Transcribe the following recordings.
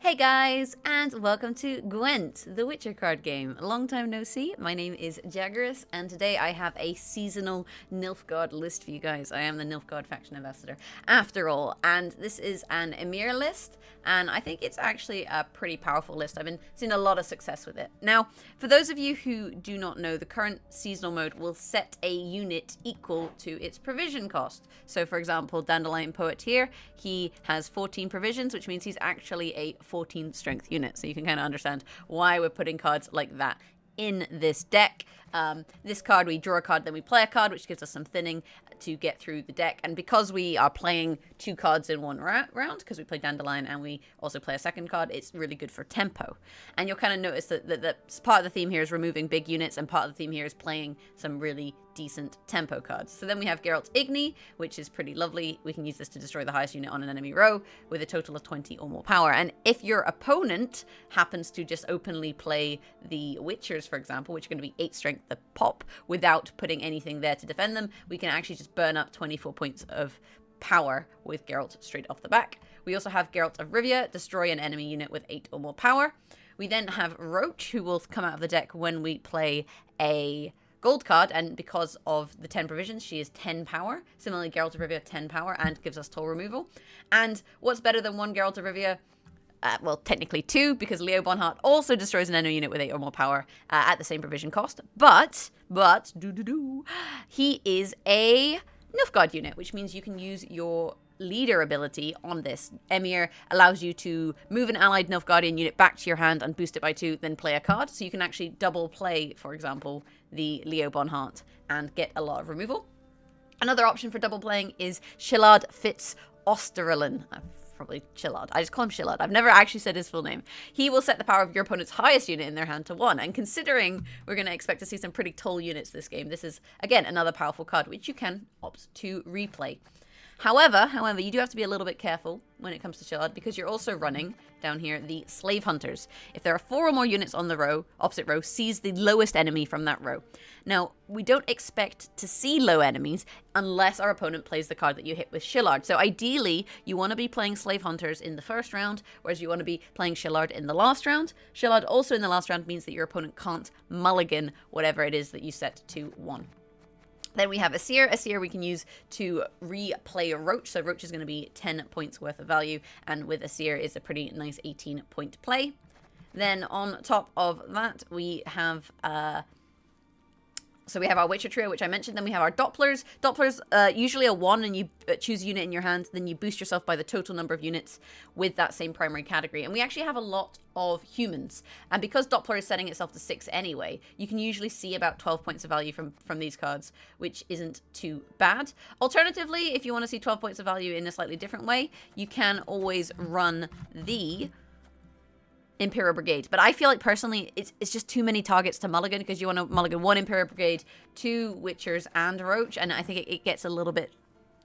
Hey guys, and welcome to Gwent, the Witcher card game. Long time no see, my name is Jaggerous, and today I have a seasonal Nilfgaard list for you guys. I am the Nilfgaard faction ambassador, after all, and this is an Emhyr list, and I think it's actually a pretty powerful list. I've been seeing a lot of success with it. Now, for those of you who do not know, the current seasonal mode will set a unit equal to its provision cost. So for example, Dandelion Poet here, he has 14 provisions, which means he's actually a 14 strength unit. So you can kind of understand why we're putting cards like that in this deck. This card, we draw a card, then we play a card, which gives us some thinning to get through the deck. And because we are playing two cards in one round, because we play Dandelion and we also play a second card, it's really good for tempo. And you'll kind of notice that part of the theme here is removing big units, and part of the theme here is playing some really decent tempo cards. So then we have Geralt's Igni, which is pretty lovely. We can use this to destroy the highest unit on an enemy row with a total of 20 or more power. And if your opponent happens to just openly play the Witchers, for example, which are going to be 8 strength the pop, without putting anything there to defend them, we can actually just burn up 24 points of power with Geralt straight off the back. We also have Geralt of Rivia, destroy an enemy unit with 8 or more power. We then have Roach, who will come out of the deck when we play a gold card, and because of the 10 provisions, she is 10 power. Similarly, Geralt of Rivia, 10 power, and gives us toll removal. And what's better than one Geralt of Rivia? Well, technically 2, because Leo Bonhart also destroys an enemy unit with 8 or more power at the same provision cost. But, he is a Nilfgaard unit, which means you can use your leader ability on this. Emhyr allows you to move an allied Nilfgaardian unit back to your hand and boost it by 2, then play a card. So you can actually double play, for example, the Leo Bonhart and get a lot of removal. Another option for double playing is Shilard Fitz Osterlin. Probably Shilard. I just call him Shilard. I've never actually said his full name. He will set the power of your opponent's highest unit in their hand to 1. And considering we're going to expect to see some pretty tall units this game, this is, again, another powerful card, which you can opt to replay. However, you do have to be a little bit careful when it comes to Shilard, because you're also running, down here, the Slave Hunters. If there are 4 or more units on the row, opposite row, seize the lowest enemy from that row. Now, we don't expect to see low enemies unless our opponent plays the card that you hit with Shilard. So ideally, you want to be playing Slave Hunters in the first round, whereas you want to be playing Shilard in the last round. Shilard also in the last round means that your opponent can't mulligan whatever it is that you set to 1. Then we have Emhyr. Emhyr we can use to replay a Roach. So Roach is going to be 10 points worth of value, and with Emhyr is a pretty nice 18-point play. Then on top of that, we have so we have our Witcher trio, which I mentioned. Then we have our Dopplers. Dopplers, usually a 1, and you choose a unit in your hand. Then you boost yourself by the total number of units with that same primary category. And we actually have a lot of humans. And because Doppler is setting itself to 6 anyway, you can usually see about 12 points of value from these cards, which isn't too bad. Alternatively, if you want to see 12 points of value in a slightly different way, you can always run the Imperial Brigade. But I feel like personally it's just too many targets to mulligan, because you want to mulligan 1 Imperial Brigade, 2 Witchers, and a Roach, and I think it gets a little bit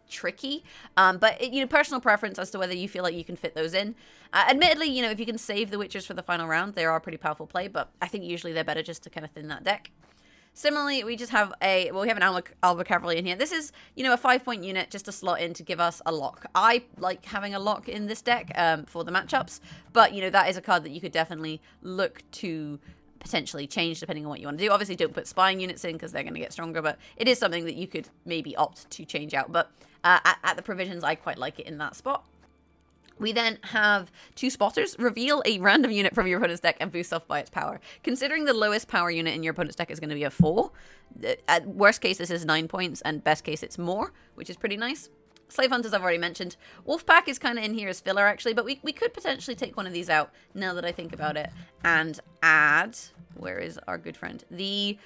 tricky. But personal preference as to whether you feel like you can fit those in. Admittedly, if you can save the Witchers for the final round, they are a pretty powerful play, but I think usually they're better just to kind of thin that deck. Similarly, we just have we have an Alba Cavalry in here. This is, a 5-point unit just to slot in to give us a lock. I like having a lock in this deck for the matchups, but, that is a card that you could definitely look to potentially change depending on what you want to do. Obviously, don't put spying units in because they're going to get stronger, but it is something that you could maybe opt to change out. But at the provisions, I quite like it in that spot. We then have 2 Spotters. Reveal a random unit from your opponent's deck and boost off by its power. Considering the lowest power unit in your opponent's deck is going to be a 4, at worst case this is 9 points, and best case it's more, which is pretty nice. Slave Hunters I've already mentioned. Wolfpack is kind of in here as filler actually, but we could potentially take one of these out now that I think about it, and add, where is our good friend, the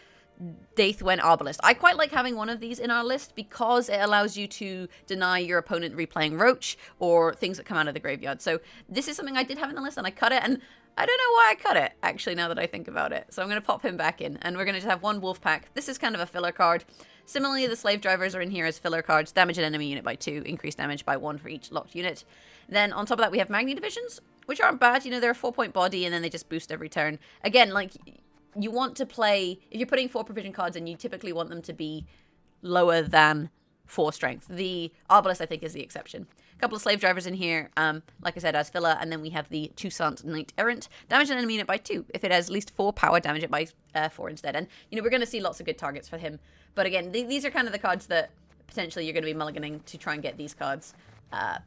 Gwent Arbalist. I quite like having one of these in our list because it allows you to deny your opponent replaying Roach or things that come out of the graveyard. So this is something I did have in the list, and I cut it, and I don't know why I cut it, actually, now that I think about it. So I'm going to pop him back in, and we're going to just have 1 Wolfpack. This is kind of a filler card. Similarly, the Slave Drivers are in here as filler cards. Damage an enemy unit by 2, increase damage by 1 for each locked unit. Then on top of that, we have Magni Divisions, which aren't bad. They're a 4-point body, and then they just boost every turn. Again, you want to play, if you're putting 4 provision cards in, you typically want them to be lower than 4 strength. The Arbalest, I think, is the exception. A couple of slave drivers in here, like I said, as filler, and then we have the Toussaint Knight Errant. Damage an enemy unit by 2. If it has at least 4 power, damage it by 4 instead. And, you know, we're going to see lots of good targets for him. But again, these are kind of the cards that potentially you're going to be mulliganing to try and get these cards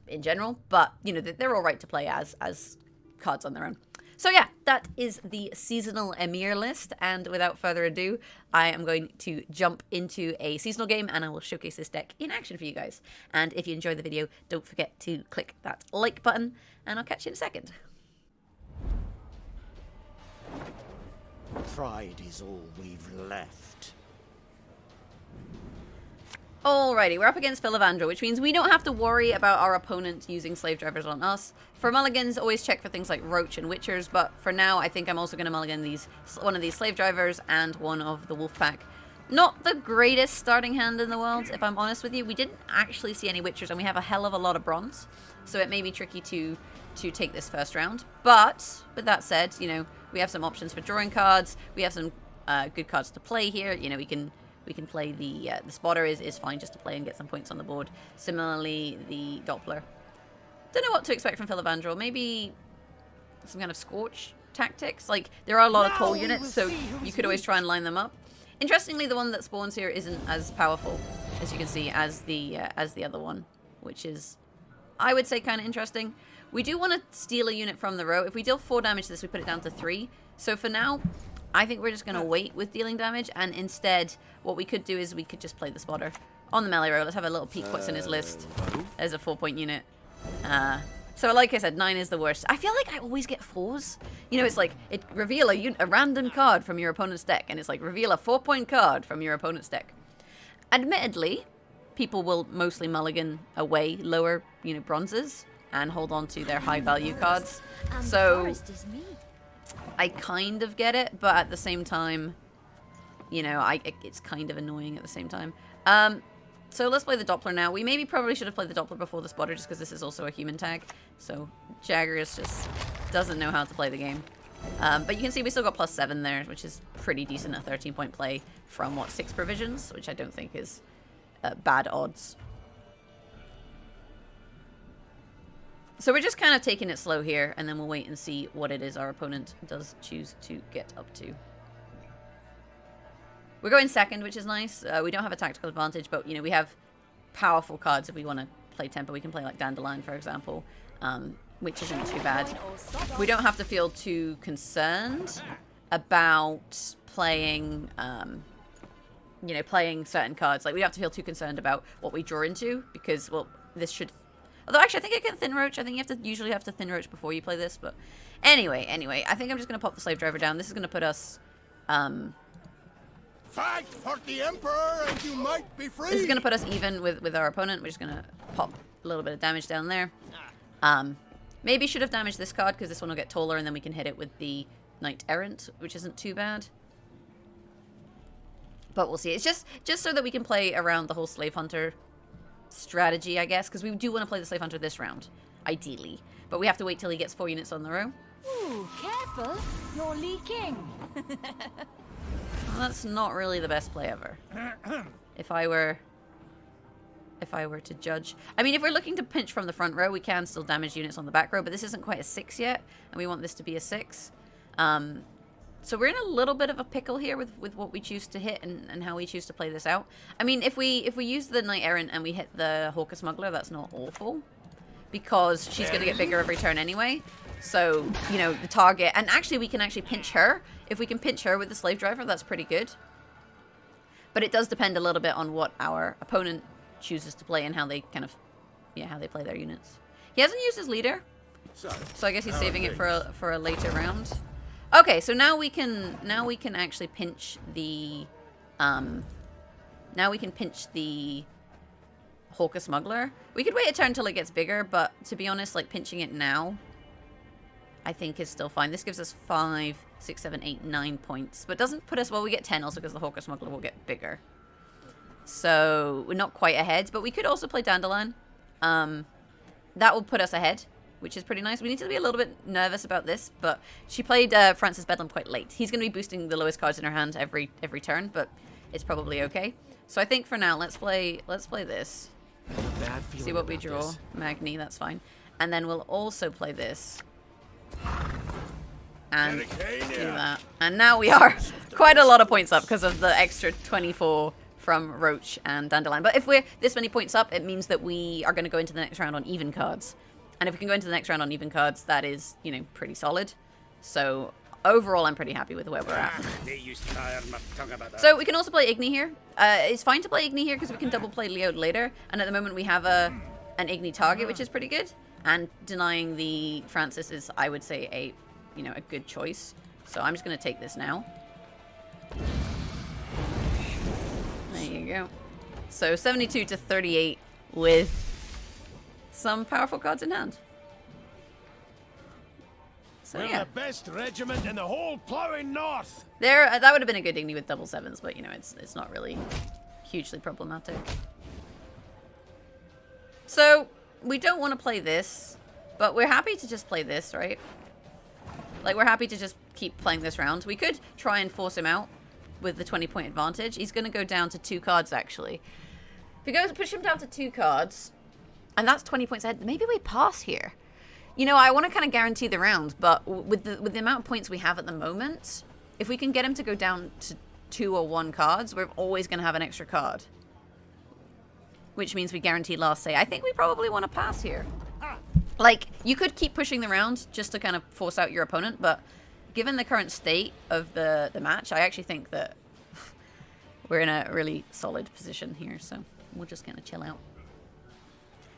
in general. But, you know, they're all right to play as cards on their own. So yeah, that is the seasonal Emhyr list, and without further ado, I am going to jump into a seasonal game, and I will showcase this deck in action for you guys. And if you enjoyed the video, don't forget to click that like button, and I'll catch you in a second. Pride is all we've left. Alrighty, we're up against Filavandrel, which means we don't have to worry about our opponent using slave drivers on us. For mulligans, always check for things like Roach and Witchers, but for now, I think I'm also going to mulligan one of these slave drivers and one of the wolf pack. Not the greatest starting hand in the world, if I'm honest with you. We didn't actually see any Witchers, and we have a hell of a lot of bronze, so it may be tricky to take this first round. But, with that said, you know, we have some options for drawing cards. We have some good cards to play here. You know, we can play the spotter is fine just to play and get some points on the board. Similarly, the Doppler. Don't know what to expect from Filavandrel. Maybe some kind of Scorch tactics. Like, there are a lot of coal units, so you could always try and line them up. Interestingly, the one that spawns here isn't as powerful, as you can see, as the other one, which is, I would say, kind of interesting. We do want to steal a unit from the row. If we deal 4 damage to this, we put it down to 3. So for now, I think we're just going to wait with dealing damage, and instead, what we could do is we could just play the spotter on the melee row. Let's have a little peek what's in his list. There's a 4-point unit. So like I said, 9 is the worst. I feel like I always get 4s. You know, it's like, reveal a random card from your opponent's deck, and it's like, reveal a 4-point card from your opponent's deck. Admittedly, people will mostly mulligan away lower, you know, bronzes, and hold on to their high-value cards. So I kind of get it, but at the same time, you know, it's kind of annoying at the same time. So let's play the Doppler now. We probably should have played the Doppler before the spotter, just because this is also a human tag. So Jaggerous just doesn't know how to play the game. But you can see we still got +7 there, which is pretty decent, a 13-point play from, what, 6 provisions, which I don't think is bad odds. So we're just kind of taking it slow here, and then we'll wait and see what it is our opponent does choose to get up to. We're going second, which is nice. We don't have a tactical advantage, but, you know, we have powerful cards if we want to play tempo. We can play, like, Dandelion, for example, which isn't too bad. We don't have to feel too concerned about playing, you know, playing certain cards. Like, we don't have to feel too concerned about what we draw into, because, well, this should... Although, actually, I think I can Thin Roach. I think you usually have to Thin Roach before you play this, but... Anyway, I think I'm just going to pop the Slave Driver down. This is going to put us, Fight for the Emperor and you might be free! This is going to put us even with our opponent. We're just going to pop a little bit of damage down there. Maybe should have damaged this card, because this one will get taller, and then we can hit it with the Knight Errant, which isn't too bad. But we'll see. It's just so that we can play around the whole Slave Hunter strategy, I guess, because we do want to play the Slave Hunter this round, ideally. But we have to wait till he gets 4 units on the row. Ooh, careful! You're leaking! Well, that's not really the best play ever. If I were to judge. I mean, if we're looking to pinch from the front row, we can still damage units on the back row, but this isn't quite a 6 yet, and we want this to be a 6. So we're in a little bit of a pickle here with what we choose to hit and how we choose to play this out. I mean, if we use the Knight Errant and we hit the Hawker Smuggler, that's not awful, because she's going to get bigger every turn anyway. So, you know, the target... And actually, we can actually pinch her. If we can pinch her with the Slave Driver, that's pretty good. But it does depend a little bit on what our opponent chooses to play and how they kind of... Yeah, how they play their units. He hasn't used his leader, so I guess he's saving it for a later round. Okay, so now we can actually pinch the... now we can pinch the Hawker Smuggler. We could wait a turn until it gets bigger, but to be honest, like, pinching it now, I think is still fine. This gives us 5, 6, 7, 8, 9 points. But doesn't put us... Well, we get 10 also because the Hawker Smuggler will get bigger. So we're not quite ahead. But we could also play Dandelion. That will put us ahead, which is pretty nice. We need to be a little bit nervous about this. But she played Francis Bedlam quite late. He's going to be boosting the lowest cards in her hand every turn. But it's probably okay. So I think for now, let's play this. Bad feeling See what we about draw. this. Magni, that's fine. And then we'll also play this. And do that. And now we are quite a lot of points up because of the extra 24 from Roach and Dandelion. But if we're this many points up, it means that we are going to go into the next round on even cards. And if we can go into the next round on even cards, that is, you know, pretty solid. So overall, I'm pretty happy with where we're at. So we can also play Igni here. It's fine to play Igni here because we can double play Leo later. And at the moment, we have an Igni target, which is pretty good. And denying the Francis is, I would say, a good choice. So I'm just going to take this now. There you go. So 72 to 38 with some powerful cards in hand. So We're yeah, the best regiment in the whole plowing north. that would have been a good Igni with double sevens, but you know it's not really hugely problematic. So we don't want to play this, but we're happy to just play this, right? Like we're happy to just keep playing this round. We could try and force him out with the 20-point advantage. He's going to go down to 2 cards actually. If we go push him down to 2 cards, and that's 20 points ahead, maybe we pass here. You know, I want to kind of guarantee the round, but with the amount of points we have at the moment, if we can get him to go down to 2 or 1 cards, we're always going to have an extra card. Which means we guarantee last say. I think we probably want to pass here. Like, you could keep pushing the round just to kind of force out your opponent, but given the current state of the match, I actually think that we're in a really solid position here, so we'll just kind of chill out.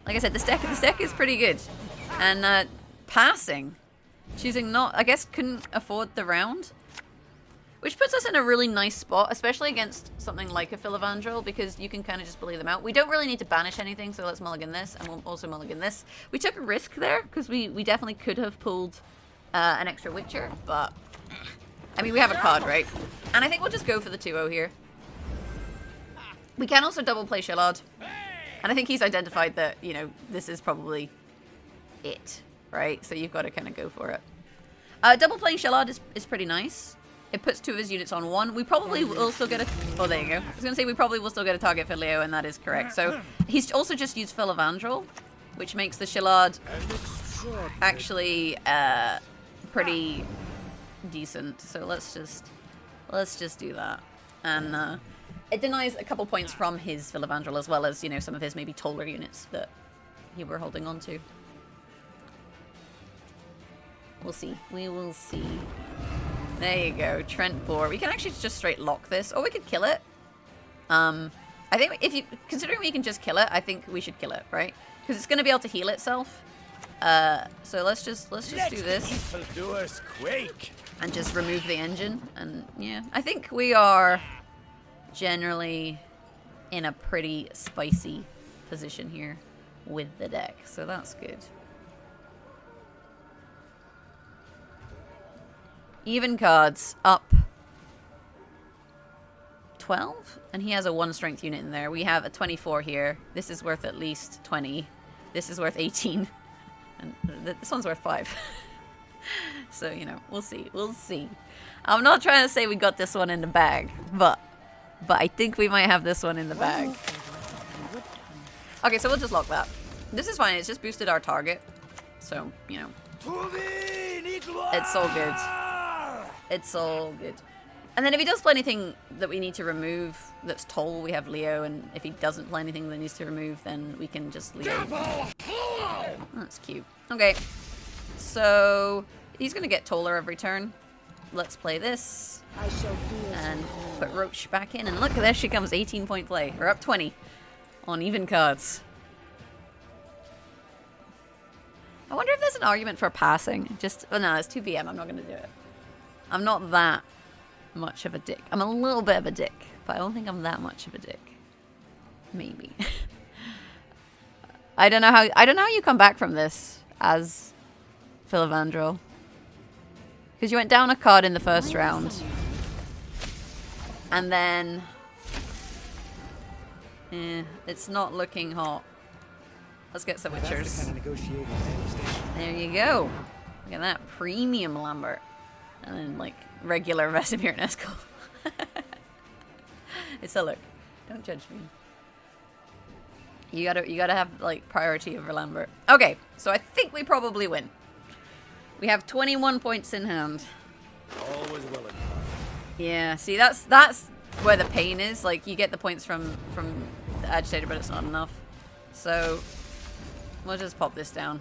Like I said, this deck is pretty good. And passing, choosing not, I guess couldn't afford the round. Which puts us in a really nice spot, especially against something like a Filavandrel, because you can kind of just bully them out. We don't really need to banish anything, so let's mulligan this, and we'll also mulligan this. We took a risk there, because we definitely could have pulled an extra Witcher, but I mean, we have a card, right? And I think we'll just go for the 2-0 here. We can also double play Shilard. And I think he's identified that, you know, this is probably it, right? So you've got to kind of go for it. Double playing Shilard is pretty nice. It puts 2 of his units on 1. We probably will still get a... Oh, there you go. I was going to say we probably will still get a target for Leo, and that is correct. So he's also just used Filavandrel, which makes the Shilard actually pretty decent. So let's just do that. And it denies a couple points from his Filavandrel, as well as, you know, some of his maybe taller units that he were holding on to. We'll see. We will see. There you go, Trent Boar. We can actually just straight lock this, or we could kill it. I think considering we can just kill it, I think we should kill it, right? Because it's going to be able to heal itself. So let's just do this. Do us quake. And just remove the engine. And yeah, I think we are generally in a pretty spicy position here with the deck, so that's good. Even cards up 12, and he has a 1 strength unit in there. We have a 24 here. This is worth at least 20. This is worth 18, and this one's worth 5. So, you know, we'll see. We'll see. I'm not trying to say we got this one in the bag, but I think we might have this one in the bag. Okay, so we'll just lock that. This is fine. It's just boosted our target, so, you know, it's all good. It's all good. And then if he does play anything that we need to remove that's tall, we have Leo, and if he doesn't play anything that needs to remove, then we can just Leo. Oh, that's cute. Okay. So he's going to get taller every turn. Let's play this. And put Roach back in. And look, there she comes. 18-point play. We're up 20 on even cards. I wonder if there's an argument for passing. Just, oh no, it's 2 PM. I'm not going to do it. I'm not that much of a dick. I'm a little bit of a dick, but I don't think I'm that much of a dick. Maybe. I don't know how you come back from this as Filavandrel. Because you went down a card in the first round. And then it's not looking hot. Let's get some Witchers. There you go. Look at that. Premium Lambert. And then, like, regular Vesemir and Eskel. It's a look. Don't judge me. You gotta have, like, priority over Lambert. Okay, so I think we probably win. We have 21 points in hand. Always willing. Yeah, see, that's where the pain is. Like, you get the points from the agitator, but it's not enough. So, we'll just pop this down.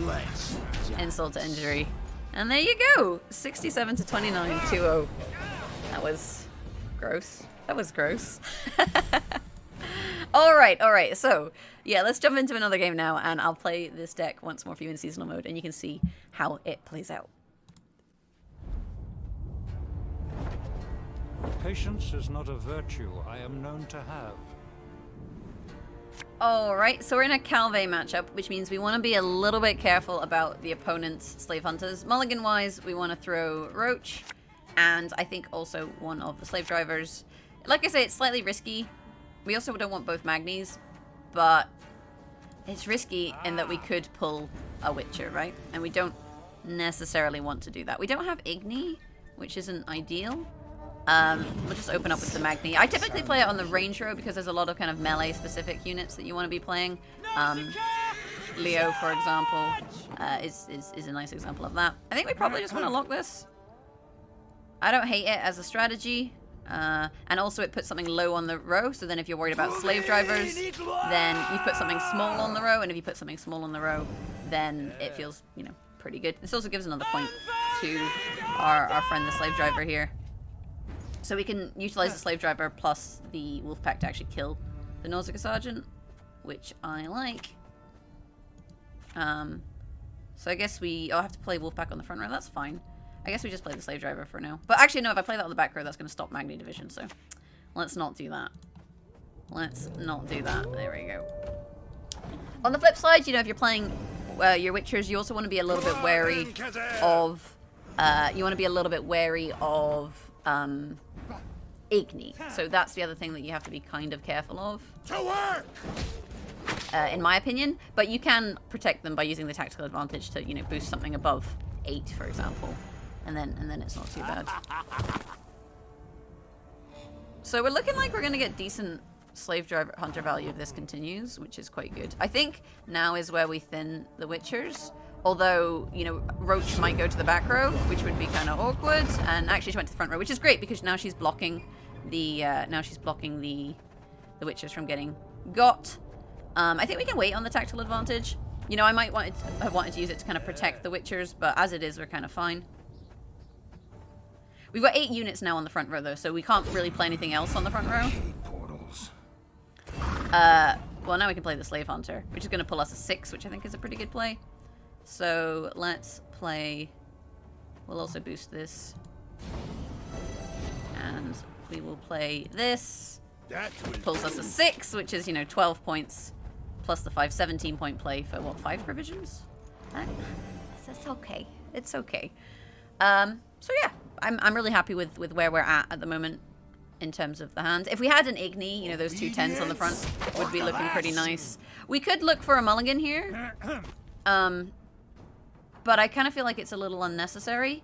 Let's Insult to injury. And there you go! 67 to 29, 2-0. That was gross. That was gross. Alright, so, yeah, let's jump into another game now, and I'll play this deck once more for you in seasonal mode, and you can see how it plays out. Patience is not a virtue I am known to have. Alright, so we're in a Calvé matchup, which means we want to be a little bit careful about the opponent's Slave Hunters. Mulligan-wise, we want to throw Roach, and I think also one of the Slave Drivers. Like I say, it's slightly risky. We also don't want both Magnies, but it's risky in that we could pull a Witcher, right? And we don't necessarily want to do that. We don't have Igni, which isn't ideal. We'll just open up with the Magni. I typically play it on the range row because there's a lot of kind of melee specific units that you want to be playing. Leo, for example, is a nice example of that. I think we probably just want to lock this. I don't hate it as a strategy. And also it puts something low on the row, so then if you're worried about slave drivers, then you put something small on the row, and if you put something small on the row, then it feels, you know, pretty good. This also gives another point to our friend the slave driver here. So we can utilize the slave driver plus the wolf pack to actually kill the Nausicaa Sergeant, which I like. So I guess I'll have to play wolf pack on the front row, that's fine. I guess we just play the slave driver for now. But actually, no, if I play that on the back row, that's going to stop Magni division, so let's not do that. Let's not do that. There we go. On the flip side, you know, if you're playing your Witchers, you also want to be a little bit wary of... Igni. So that's the other thing that you have to be kind of careful of. to work. In my opinion. But you can protect them by using the tactical advantage to, you know, boost something above 8, for example. And then it's not too bad. So we're looking like we're going to get decent slave driver hunter value if this continues, which is quite good. I think now is where we thin the Witchers. Although, you know, Roach might go to the back row, which would be kind of awkward. And actually she went to the front row, which is great because now she's blocking the Witchers from getting got. I think we can wait on the tactical advantage. You know, I might have wanted to use it to kind of protect the Witchers, but as it is, we're kind of fine. We've got 8 units now on the front row, though, so we can't really play anything else on the front row. Portals. Well, now we can play the Slave Hunter, which is going to pull us a 6, which I think is a pretty good play. So let's play... We'll also boost this. And we will play this. Pulls us a 6, which is, you know, 12 points. Plus the 5, 17-point play for, what, 5 provisions? That's okay. It's okay. So yeah, I'm really happy with where we're at the moment in terms of the hand. If we had an Igni, you know, those 2 10s on the front would be looking pretty nice. We could look for a mulligan here. But I kind of feel like it's a little unnecessary.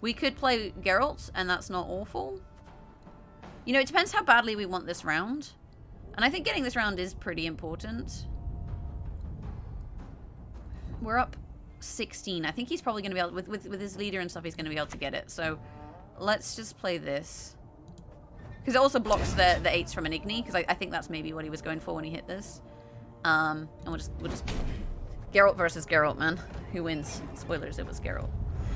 We could play Geralt, and that's not awful. You know, it depends how badly we want this round. And I think getting this round is pretty important. We're up 16. I think he's probably going to be able, with his leader and stuff, he's going to be able to get it. So let's just play this. Because it also blocks the 8s from an Igni, because I think that's maybe what he was going for when he hit this. And we'll just Geralt versus Geralt, man. Who wins? Spoilers, it was Geralt.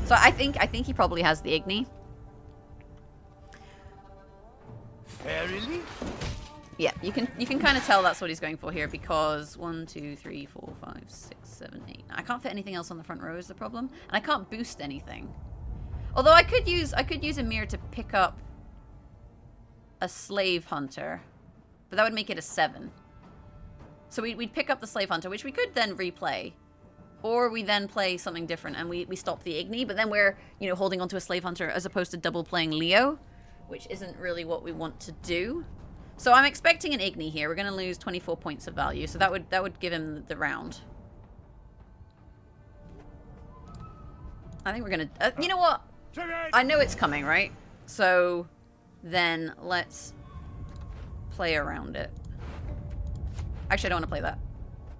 So I think he probably has the Igni. Verily? Yeah, you can kind of tell that's what he's going for here because 1, 2, 3, 4, 5, 6, 7, 8. I can't fit anything else on the front row is the problem, and I can't boost anything. Although I could use Emhyr to pick up a slave hunter, but that would make it a 7. So we'd pick up the slave hunter, which we could then replay, or we then play something different and we stop the Igni. But then we're, you know, holding onto a slave hunter as opposed to double playing Leo, which isn't really what we want to do. So I'm expecting an Igni here. We're going to lose 24 points of value, so that would give him the round. I think we're going to... you know what? I know it's coming, right? So then let's play around it. Actually, I don't want to play that.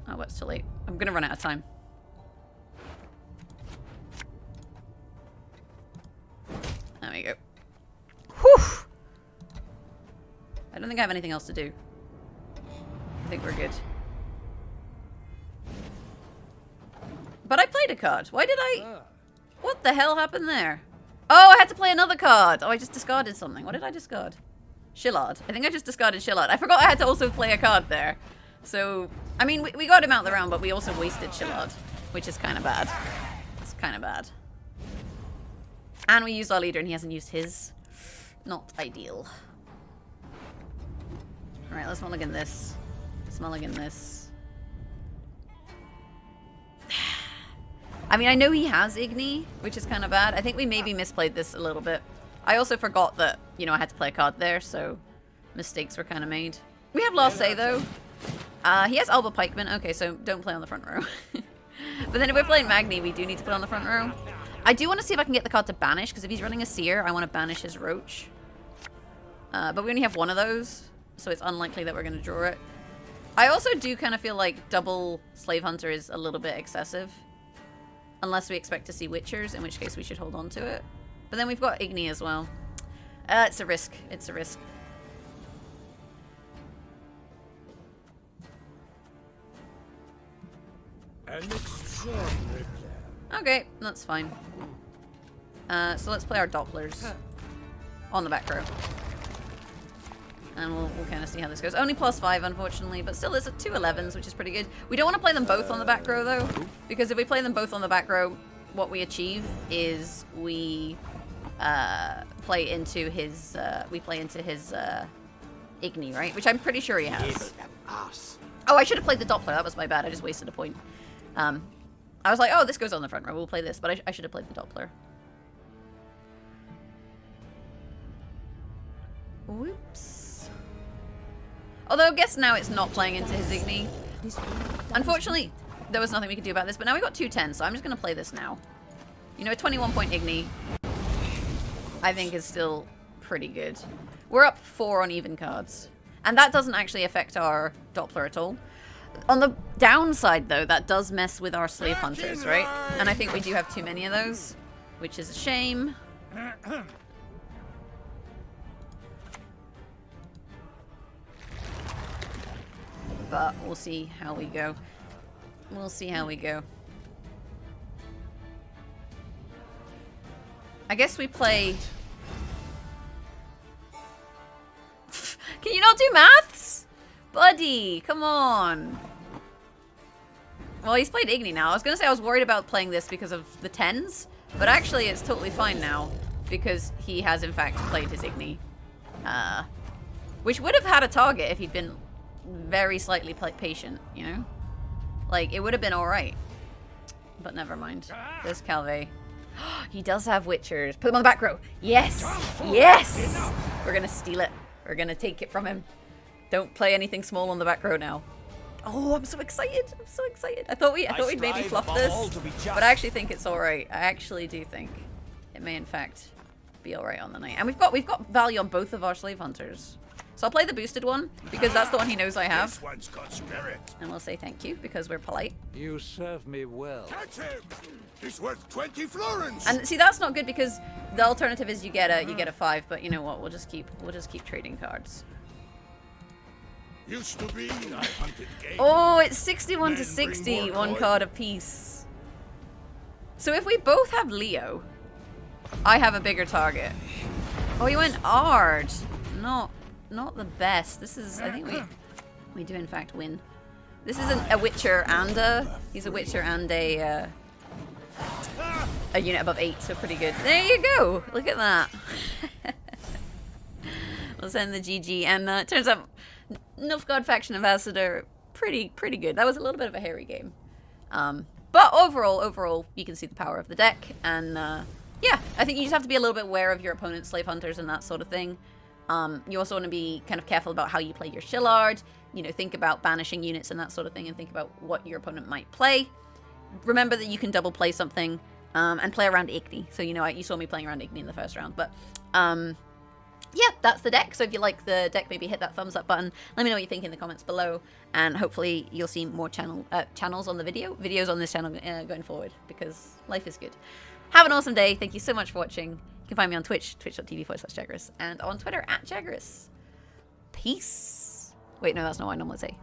Oh, well, it's too late. I'm going to run out of time. There we go. Whew! I don't think I have anything else to do. I think we're good. But I played a card. Why did I... What the hell happened there? Oh, I had to play another card. Oh, I just discarded something. What did I discard? Shilard. I think I just discarded Shilard. I forgot I had to also play a card there. So, I mean, we got him out the round, but we also wasted Shilard, which is kind of bad. It's kind of bad. And we used our leader, and he hasn't used his. Not ideal. Alright, let's mulligan this. Let's mulligan this. I mean, I know he has Igni, which is kind of bad. I think we maybe misplayed this a little bit. I also forgot that, you know, I had to play a card there, so mistakes were kind of made. We have Last Say, though. He has Alba Pikeman. Okay, so don't play on the front row. But then if we're playing Magni, we do need to play on the front row. I do want to see if I can get the card to banish, because if he's running a Seer, I want to banish his Roach. But we only have one of those, so it's unlikely that we're going to draw it. I also do kind of feel like double Slave Hunter is a little bit excessive. Unless we expect to see Witchers, in which case we should hold on to it. But then we've got Igni as well. It's a risk. It's a risk. An extraordinary plan. Okay, that's fine. So let's play our Dopplers on the back row. And we'll kind of see how this goes. Only +5, unfortunately, but still it's 2 11s, which is pretty good. We don't want to play them both on the back row, though, because if we play them both on the back row, what we achieve is we play into his Igni, right? Which I'm pretty sure he has. Oh, I should have played the Doppler. That was my bad. I just wasted a point. I was like, oh, this goes on the front row. We'll play this, but I should have played the Doppler. Whoops. Although, I guess now it's not playing into his Igni. Unfortunately, there was nothing we could do about this, but now we got 2 10s, so I'm just going to play this now. You know, a 21-point Igni, I think, is still pretty good. We're up 4 on even cards. And that doesn't actually affect our Doppler at all. On the downside, though, that does mess with our Slave Hunters, right? And I think we do have too many of those, which is a shame. But we'll see how we go. We'll see how we go. I guess we play... Can you not do maths? Buddy, come on. Well, he's played Igni now. I was going to say I was worried about playing this because of the 10s. But actually, it's totally fine now. Because he has, in fact, played his Igni. Which would have had a target if he'd been... very slightly patient, you know? Like, it would have been alright. But never mind. There's Calvé. He does have Witchers. Put them on the back row. Yes! Yes! We're gonna steal it. We're gonna take it from him. Don't play anything small on the back row now. Oh, I'm so excited. I'm so excited. I thought we'd maybe fluff this. But I actually think it's alright. I actually do think it may, in fact, be alright on the night. And we've got value on both of our Slave Hunters. So I'll play the boosted one, because that's the one he knows I have. This one's got spirit. And we'll say thank you, because we're polite. You serve me well. Catch him! He's worth 20 florins. And see, that's not good, because the alternative is you get a 5, but you know what? We'll just keep trading cards. Used to be I hunted game. Oh, it's 61 to 60, one card apiece. So if we both have Leo, I have a bigger target. Oh, he went Ard. Not the best. This is, I think we do in fact win. This is a Witcher and he's a Witcher and a unit above 8, so pretty good. There you go. Look at that. We'll send the GG, and it turns out Nilfgaard Faction Ambassador, pretty good. That was a little bit of a hairy game. But overall, you can see the power of the deck, and yeah, I think you just have to be a little bit aware of your opponent's Slave Hunters and that sort of thing. You also want to be kind of careful about how you play your Shilard. You know, think about banishing units and that sort of thing, and think about what your opponent might play. Remember that you can double play something and play around Igni. So, you know, you saw me playing around Igni in the first round. But yeah, that's the deck. So if you like the deck, maybe hit that thumbs up button. Let me know what you think in the comments below, and hopefully you'll see more channels on the videos on this channel going forward, because life is good. Have an awesome day. Thank you so much for watching. You can find me on Twitch, twitch.tv/Jaggerous, and on Twitter @Jaggerous. Peace. Wait, no, that's not what I normally say.